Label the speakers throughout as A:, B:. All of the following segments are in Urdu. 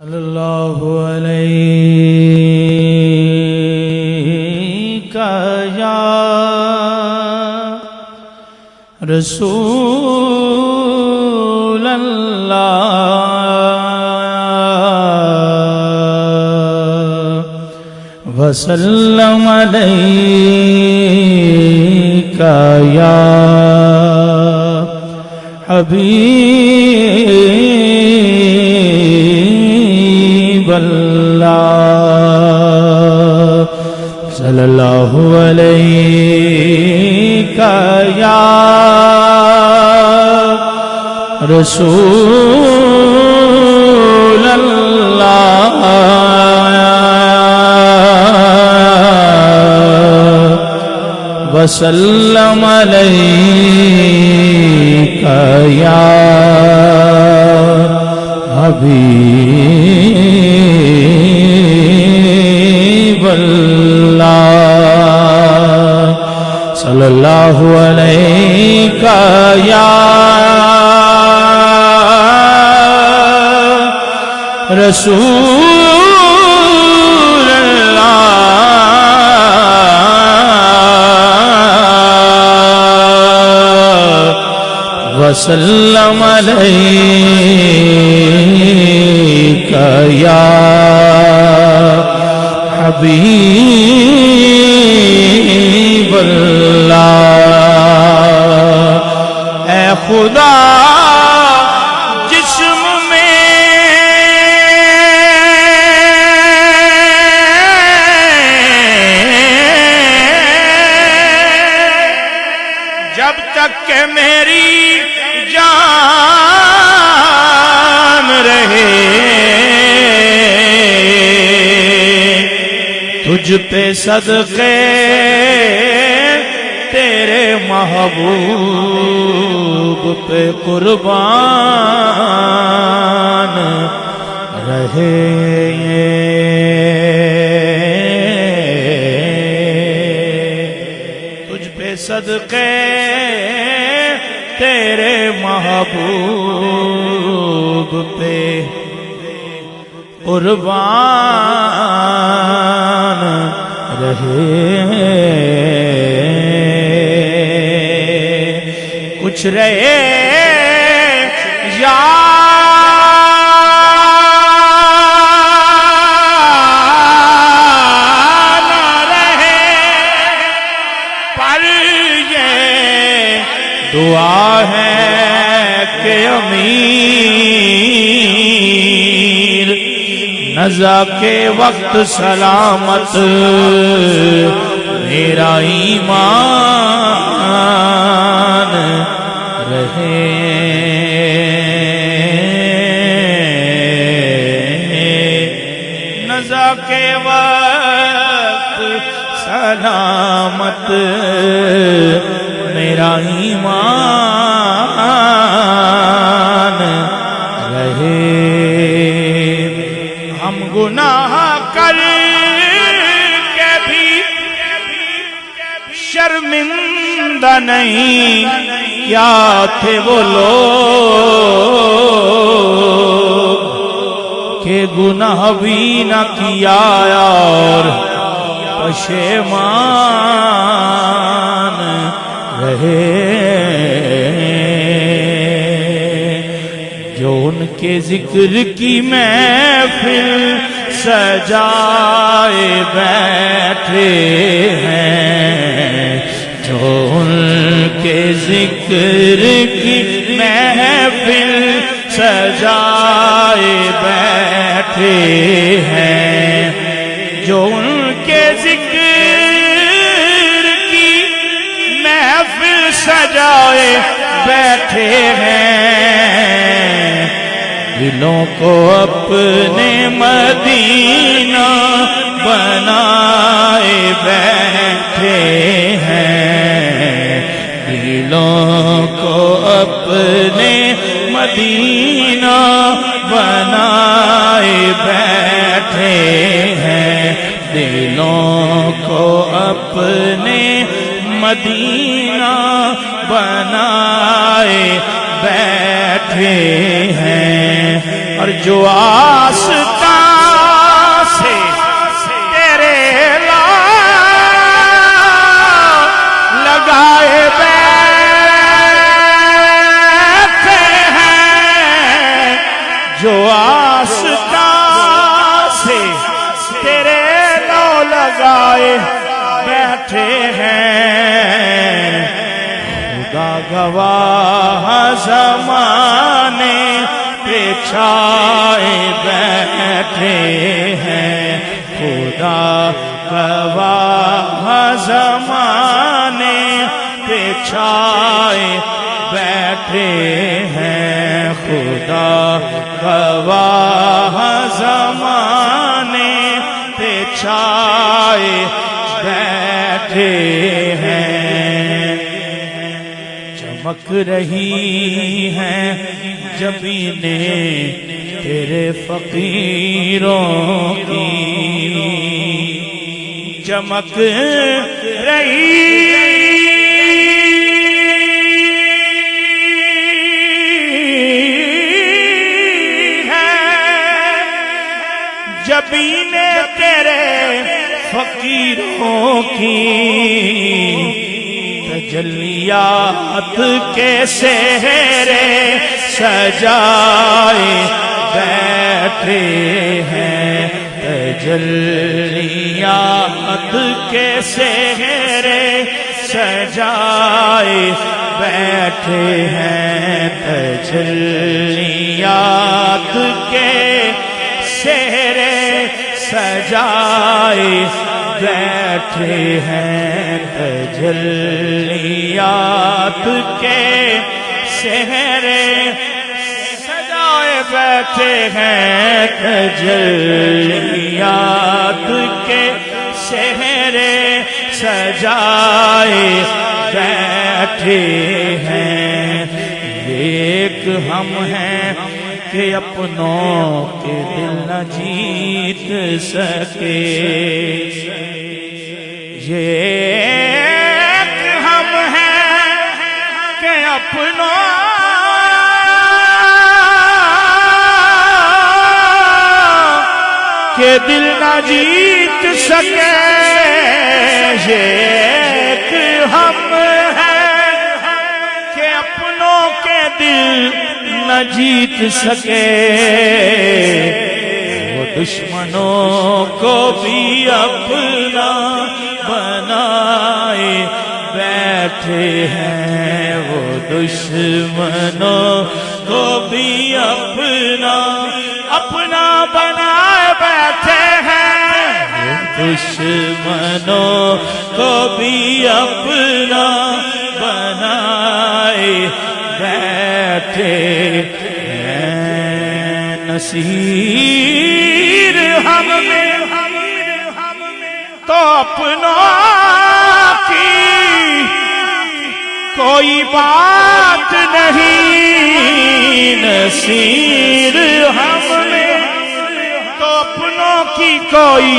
A: صلی اللہ علیہ یا رسول اللہ وسلم علیک یا حبیب اللہ صلی اللہ علیہ یا رسول اللہ وسلم علیک یا حبیب اللہ صلی اللہ علیہ یا رسول اللہ وسلم علیک یا حبیب اللہ اے خدا جسم میں جب تک کہ میری جان رہے تجھ پہ صدقے تیرے محبوب پہ قربان رہے تجھ پہ صدقے تیرے محبوب پہ قربان رہے کچھ رہے یا نہ رہے پر یہ دعا ہے کہ امیر نزا کے وقت سلامت میرا ایمان رہے نزا کے وقت سلامت میرا ایمان رہے ہم گناہ کر کے بھی شرمندہ نہیں کیا تھے وہ لوگ کہ گناہ بھی نہ کیا اور پشیمان رہے جو ان کے ذکر کی محفل سجائے بیٹھے ہیں جو ان کے ذکر کی محفل سجائے بیٹھے ہیں جو ان کے ذکر کی محفل سجائے بیٹھے ہیں دلوں کو اپنے مدینہ بنائے بیٹھے ہیں دلوں کو اپنے مدینہ بنائے بیٹھے ہیں دلوں کو اپنے مدینہ بنائے بیٹھے ہیں اور جو آس آستان سے تیرے نو لگائے بیٹھے ہیں، خدا گواہ زمانے پہ چھائے بیٹھے ہیں، خدا گواہ زمانے پہ چھائے بیٹھے ہیں، خدا گواہ زمانے پہ چھائے بیٹھے ہیں، چمک رہی ہیں جبینیں تیرے فقیروں کی، چمک رہی جبینیں تیرے فقیروں کی، تجلیات کے سہرے سجائے بیٹھے ہیں، تجلیات کے سہرے سجائے بیٹھے ہیں، تجلیات کے سہرے سجائے بیٹھے ہیں، تجلیات کے سہرے سجائے بیٹھے ہیں، تجلیات کے سہرے سجائے بیٹھے ہیں، ایک ہم ہیں کہ اپنوں کے دل نہ جیت سکے، یہ ایک ہم ہیں کہ اپنوں کے دل نہ جیت سکے، یہ ایک ہم ہیں کہ اپنوں کے دل نہ جیت سکے، وہ دشمنوں کو بھی اپنا بنائے بیٹھے ہیں، وہ دشمنوں کو بھی اپنا بنائے بیٹھے ہیں، وہ دشمنوں کو بھی اپنا بنائے بیٹھے ہیں، نصیر ہم میں تو اپنوں کی کوئی بات نہیں، نصیر ہم میں تو اپنوں کی کوئی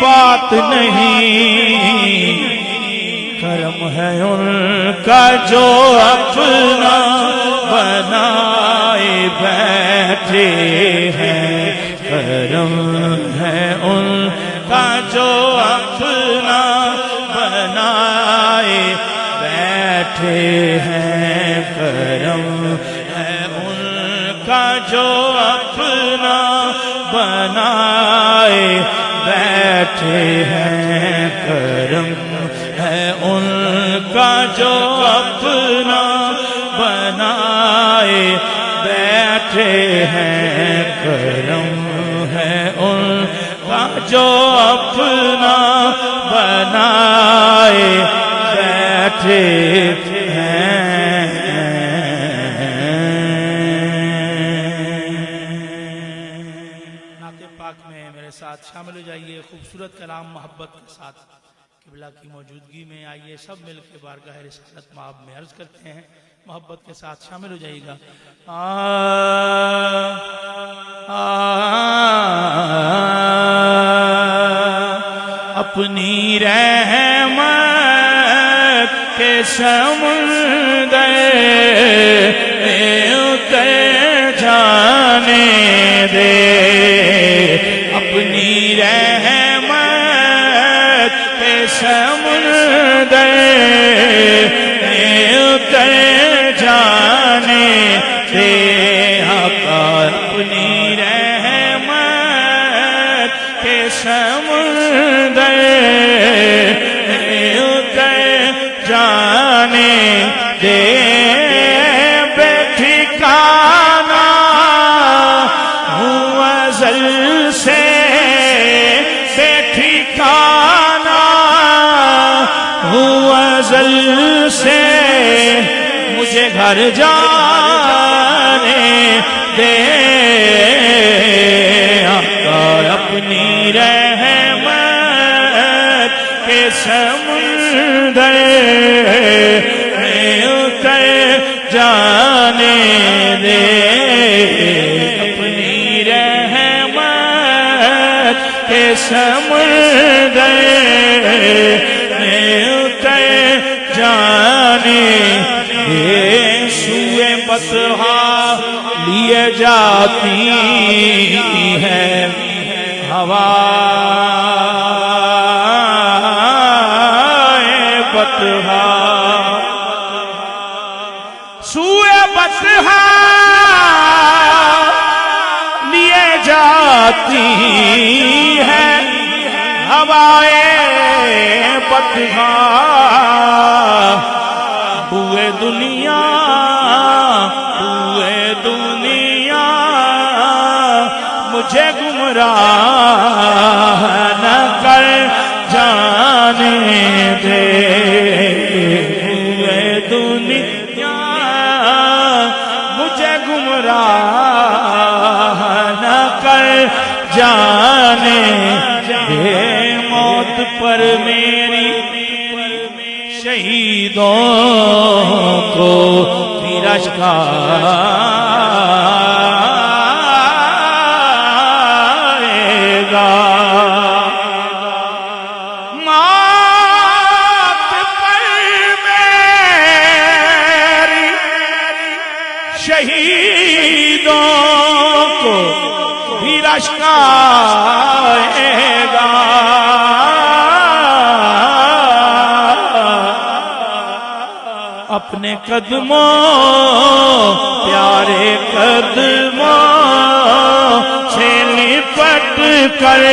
A: بات نہیں، کرم ہے ان کا جو اپنا بنائے بیٹھے ہیں، کرم ہے ان کا جو اپنا بنائے بیٹھے ہیں، کرم ہے ان کا جو اپنا بنائے بیٹھے ہیں، کرم ہے ان کا جو اپنا بنائے بیٹھے ہیں، کرم ہے ان کا جو اپنا بنائے بیٹھے ہیں۔ نعت پاک میں میرے ساتھ شامل ہو جائیے، خوبصورت کلام محبت کے ساتھ قبلہ کی موجودگی میں آئیے، سب مل کے بارگاہ رسالت مآب میں عرض کرتے ہیں، محبت کے ساتھ شامل ہو جائیے گا۔ اپنی رحمت کے سمندر اتر جانے دے، اپنی رحمت کے سمندر اتر جانے دے، آقا اپنی رحمت سمندر میں اتر جانے دے بے ٹھکانہ ہوں ازل سے بے ٹھکانہ ہوں ازل سے مجھے گھر جانے دے آقا اپنی رحمت کے سمندر میں اتر جانے دے اپنی رحمت کے سمندر میں اتر جانے دے سوئے بطحا لیے جاتی ہے ہوائے بطحا سوئے بطحا لیے جاتی ہے ہوائے بطحا بوئے دنیا بوئے دنیا مجھے گمراہ نہ کر جانے دے بوئے دنیا مجھے گمراہ نہ کر جانے دے موت پر میری شہیدوں کو تیرا شکایے گا موت پر میری شہیدوں کو تیرا شکایے گا اپنے قدموں پیارے قدموں سے لپٹ کر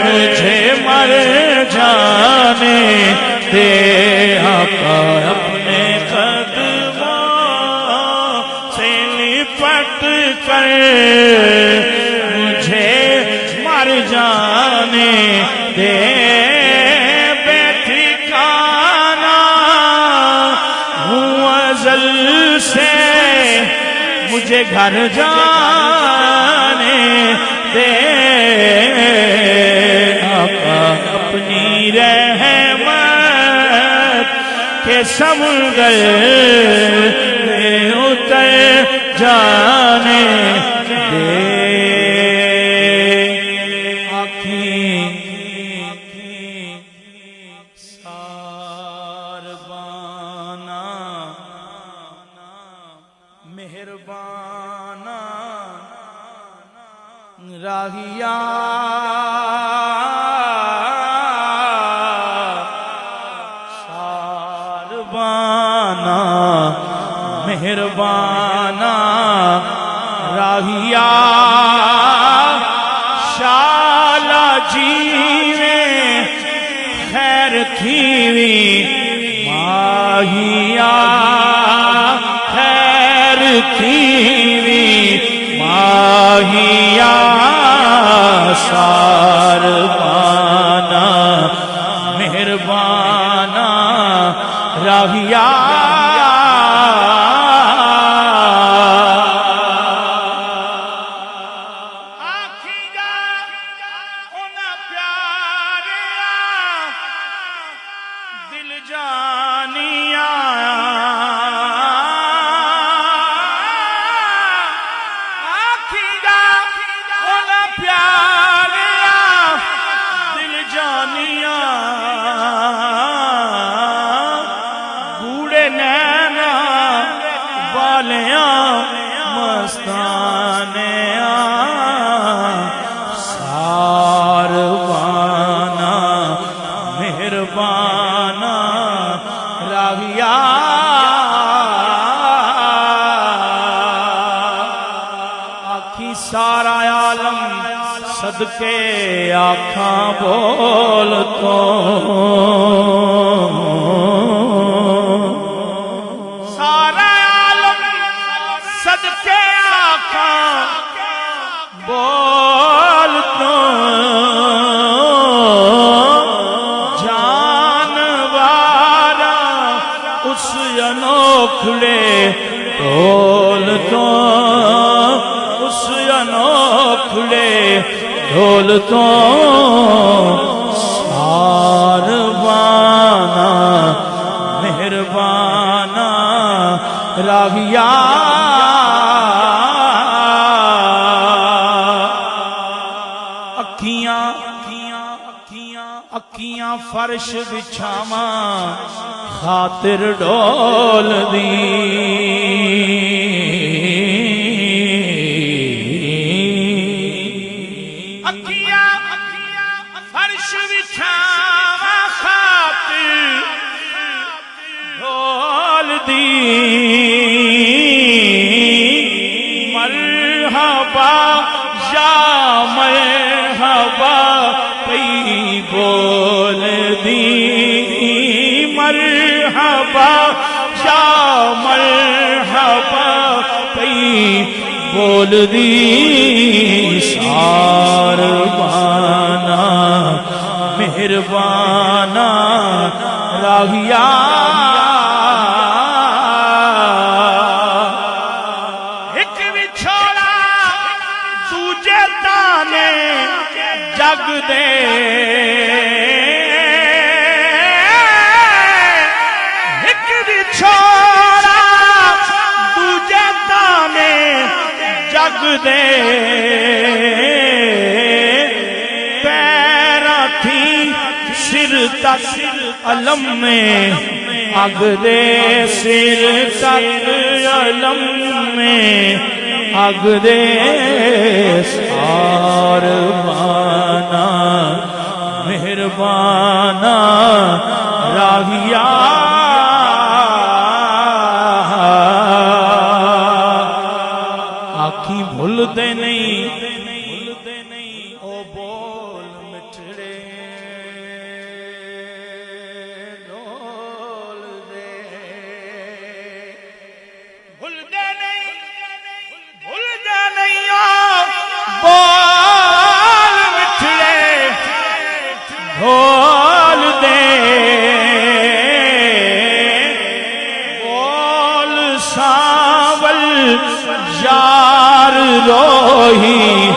A: مجھے مر جانے دے آقا اپنے قدموں سے لپٹ کر مجھے مر جانے دے سے مجھے گھر جانے دے آقا اپنی رحمت کے سمندر میں اتر جانے دے مہربانہ راہیا ساربانہ مہربانہ راہیا شالا جیوے خیر تھیوی ماہیا تھیوی ماہیا ساربانہ مہربانہ راہیا دل جانیا سارا عالم صدقے آنکھاں بول تو سارا عالم صدقے آنکھاں بول تو جانوارا اس انوکھڑے ڈھول تو اس انوکھڑے ڈھول تو ساروانا مہربانا راہیا اکھیاں فرش بچھاواں خاطر ڈول دی اکھیاں فرش بچھاواں خاطر ڈول دی مرحبا یا مرحبا پئی بول دی مرحبا یا مرحبا پئی بول دی ساروانا مہربانا راہیا ایک وچھوڑا دوجے تانے جگ دے ایک وچھوڑا دوجے تانے جگ دے پیراں تھی سر تک علم میں اگ دے سر تک علم میں اگ دے ساروانا مہربانا راہیا آنکھیں بھول دے نہیں او بول مٹھڑے ڈول دے بھول دے نہیں او بول مٹھڑے ڈول دے بول ساول یار روہی